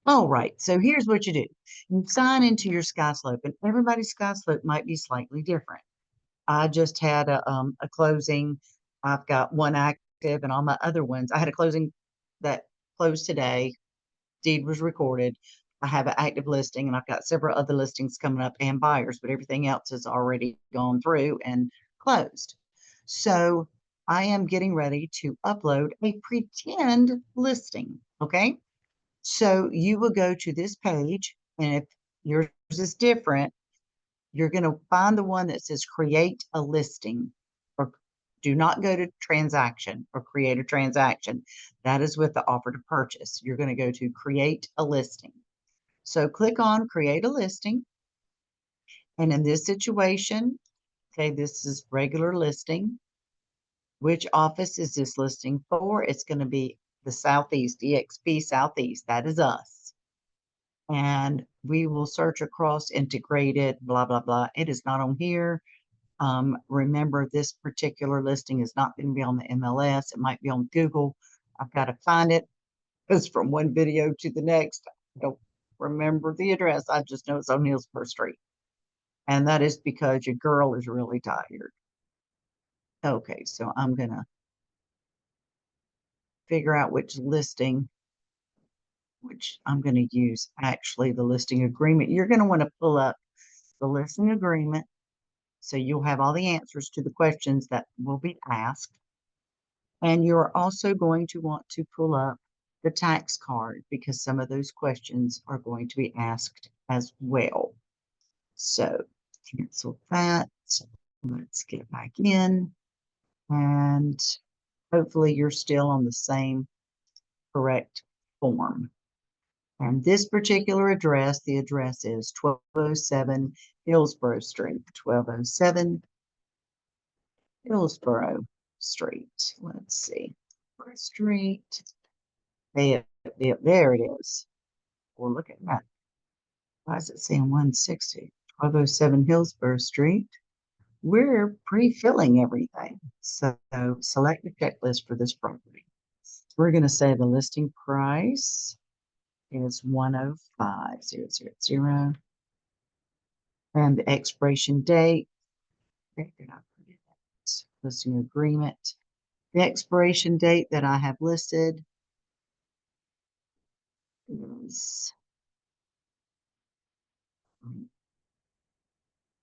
All right, so here's what you do. You sign into your SkySlope, and everybody's SkySlope might be slightly different. I just had a closing. I've got one active, and all my other ones. I had a closing that closed today. Deed was recorded. I have an active listing, and I've got several other listings coming up and buyers, but everything else has already gone through and closed. So I am getting ready to upload a pretend listing. Okay. So you will go to this page, and if yours is different, you're going to find the one that says create a listing, or do not go to transaction or create a transaction. That is with the offer to purchase. You're going to go to create a listing. So click on create a listing. And in this situation, okay, this is regular listing. Which office is this listing for? It's going to be the Southeast, EXP Southeast. That is us. And we will search across integrated, blah, blah, blah. It is not on here. Remember, this particular listing is not going to be on the MLS. It might be on Google. I've got to find it. It's from one video to the next. I don't remember the address. I just know it's on Hillsborough Street. And that is because your girl is really tired. Okay, so I'm going to figure out which listing, which I'm going to use actually the listing agreement. You're going to want to pull up the listing agreement, so you'll have all the answers to the questions that will be asked. And you're also going to want to pull up the tax card, because some of those questions are going to be asked as well. So cancel that. Let's get back in, and hopefully you're still on the same correct form. And this particular address, the address is 1207 Hillsborough Street, 1207 Hillsborough Street. Let's see. Street. There it is. Well, look at that. Why is it saying 160? 1207 Hillsborough Street. We're pre-filling everything. So select the checklist for this property. We're going to say the listing price is 105,000. And the expiration date. Where did I put it? Listing agreement. The expiration date that I have listed is,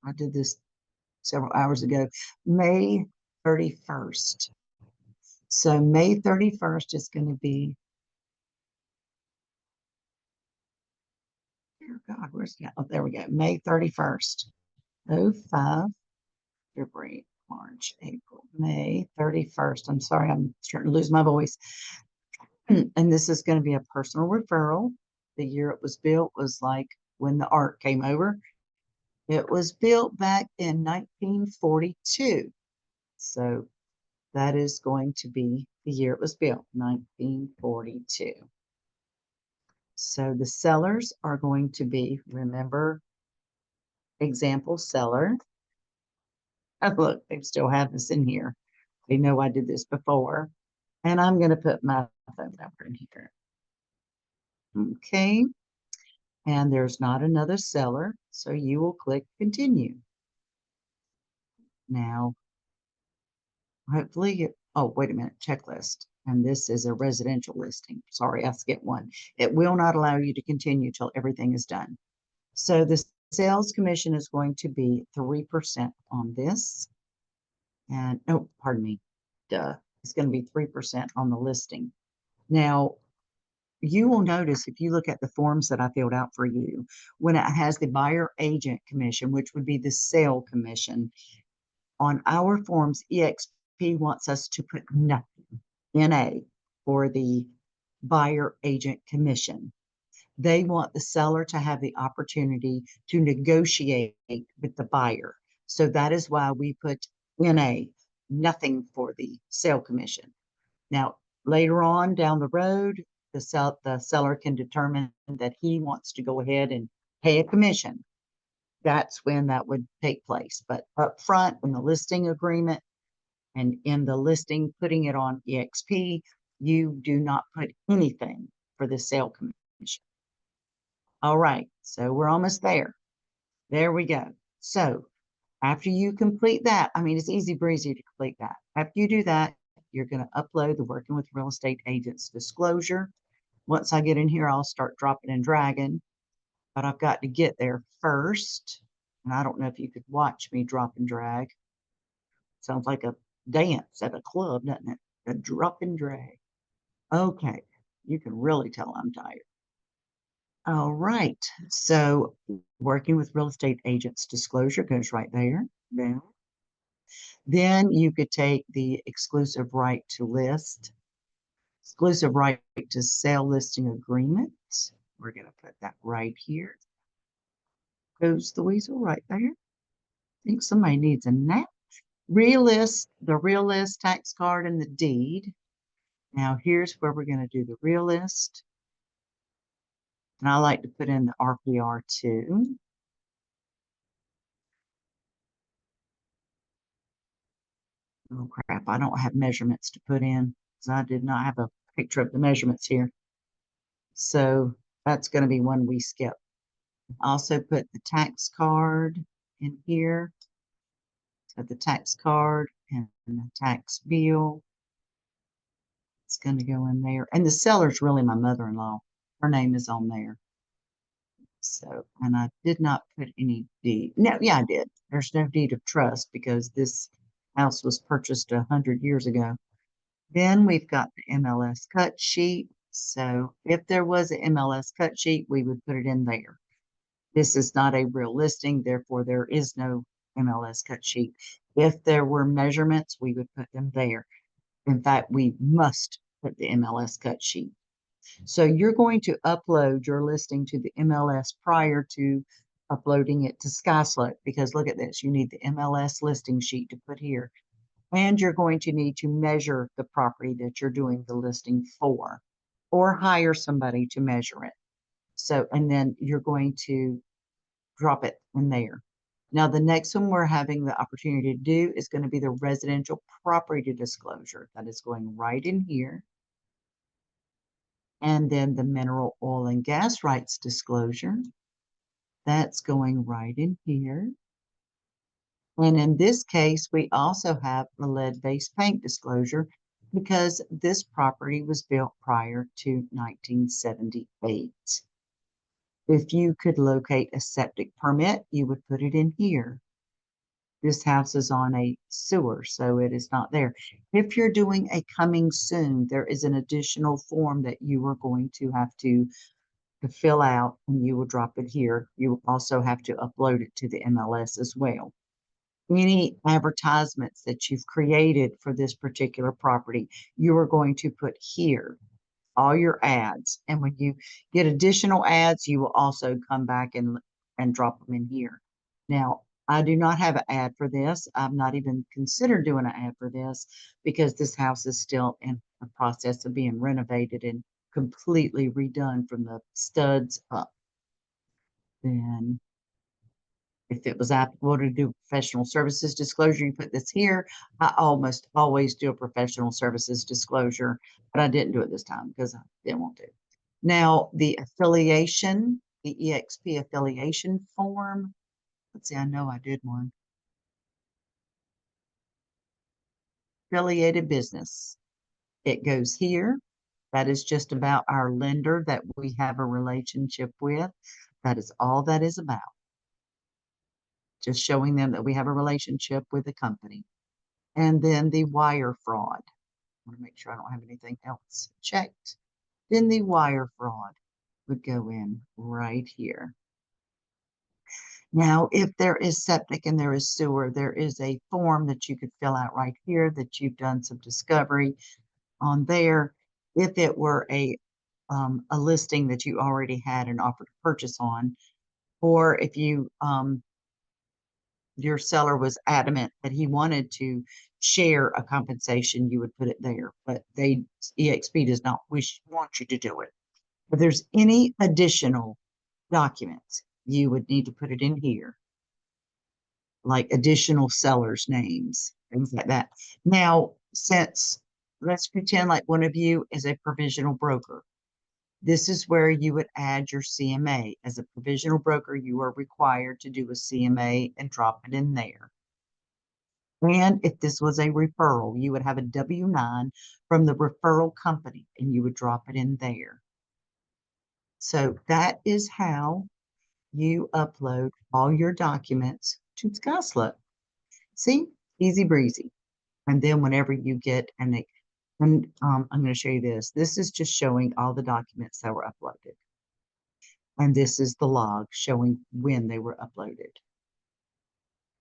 I did this several hours ago, May 31st. So May 31st is going to be, dear God, where's that? Oh, there we go. May 31st. 05, February, March, April, May 31st. I'm sorry, I'm starting to lose my voice. And this is going to be a personal referral. The year it was built was like when the art came over. It was built back in 1942. So that is going to be the year it was built, 1942. So the sellers are going to be, remember, example seller. Oh, look, they still have this in here. They know I did this before. And I'm going to put my phone number in here. Okay. And there's not another seller, so you will click continue. Now, hopefully, oh, wait a minute, checklist. And this is a residential listing. Sorry, I skipped one. It will not allow you to continue till everything is done. So the sales commission is going to be 3% on this. And, oh, pardon me, duh. It's going to be 3% on the listing. Now, you will notice if you look at the forms that I filled out for you, when it has the buyer agent commission, which would be the sale commission, on our forms, EXP wants us to put nothing, NA, for the buyer agent commission. They want the seller to have the opportunity to negotiate with the buyer. So that is why we put NA, nothing for the sale commission. Now, later on down the road, the seller can determine that he wants to go ahead and pay a commission. That's when that would take place. But up front, in the listing agreement and in the listing, putting it on EXP, you do not put anything for the sale commission. All right, so we're almost there. There we go. So after you complete that, I mean, it's easy breezy to complete that. After you do that, you're going to upload the Working with Real Estate Agents disclosure. Once I get in here, I'll start dropping and dragging, but I've got to get there first. And I don't know if you could watch me drop and drag. Sounds like a dance at a club, doesn't it? A drop and drag. Okay, you can really tell I'm tired. All right, so working with real estate agents disclosure goes right there. Then you could take the exclusive right to list, exclusive right to sell listing agreement. We're going to put that right here. Goes the weasel right there. I think somebody needs a nap. Realist, the real list, tax card, and the deed. Now here's where we're going to do the real list. And I like to put in the RPR too. Oh crap, I don't have measurements to put in because I did not have a picture of the measurements here. So that's going to be one we skip. Also put the tax card in here. So the tax card and the tax bill. It's going to go in there. And the seller's really my mother-in-law. Her name is on there. So, and I did not put any deed. No, yeah, I did. There's no deed of trust because this house was purchased 100 years ago. Then we've got the MLS cut sheet. So if there was an MLS cut sheet, we would put it in there. This is not a real listing, therefore there is no MLS cut sheet. If there were measurements, we would put them there. In fact, we must put the MLS cut sheet. So you're going to upload your listing to the MLS prior to uploading it to SkySlope because look at this, you need the MLS listing sheet to put here. And you're going to need to measure the property that you're doing the listing for or hire somebody to measure it. So, and then you're going to drop it in there. Now, the next one we're having the opportunity to do is going to be the residential property disclosure. That is going right in here. And then the mineral oil and gas rights disclosure. That's going right in here. And in this case, we also have the lead-based paint disclosure because this property was built prior to 1978. If you could locate a septic permit, you would put it in here. This house is on a sewer, so it is not there. If you're doing a coming soon, there is an additional form that you are going to have to fill out and you will drop it here. You also have to upload it to the MLS as well. Any advertisements that you've created for this particular property, you are going to put here all your ads. And when you get additional ads, you will also come back and drop them in here. Now, I do not have an ad for this. I've not even considered doing an ad for this because this house is still in the process of being renovated and completely redone from the studs up. Then if it was applicable to do professional services disclosure, you put this here. I almost always do a professional services disclosure, but I didn't do it this time because I didn't want to. Now, the affiliation, the EXP affiliation form. Let's see, I know I did one. Affiliated business. It goes here. That is just about our lender that we have a relationship with. That is all that is about. Just showing them that we have a relationship with the company. And then the wire fraud. I want to make sure I don't have anything else checked. Then the wire fraud would go in right here. Now, if there is septic and there is sewer, there is a form that you could fill out right here that you've done some discovery on there. If it were a listing that you already had an offer to purchase on, or if you your seller was adamant that he wanted to share a compensation, you would put it there. But EXP does not want you to do it. If there's any additional documents, you would need to put it in here, like additional sellers' names, things like that. Now, since let's pretend like one of you is a provisional broker. This is where you would add your CMA. As a provisional broker, you are required to do a CMA and drop it in there. And if this was a referral, you would have a W-9 from the referral company and you would drop it in there. So that is how you upload all your documents to SkySlope. See, easy breezy. And then whenever you get I'm going to show you this. This is just showing all the documents that were uploaded. And this is the log showing when they were uploaded.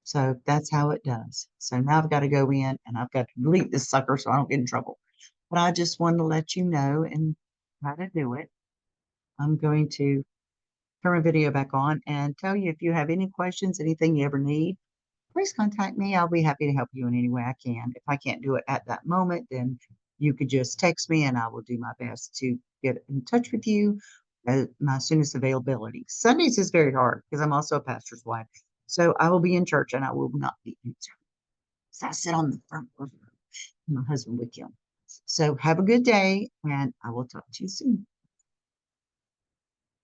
So that's how it does. So now I've got to go in and I've got to delete this sucker so I don't get in trouble. But I just wanted to let you know and how to do it. I'm going to turn my video back on and tell you if you have any questions, anything you ever need, please contact me. I'll be happy to help you in any way I can. If I can't do it at that moment, then you could just text me and I will do my best to get in touch with you at my soonest availability. Sundays is very hard because I'm also a pastor's wife. So I will be in church and I will not be in church. So I sit on the front row, my husband with him. So have a good day and I will talk to you soon.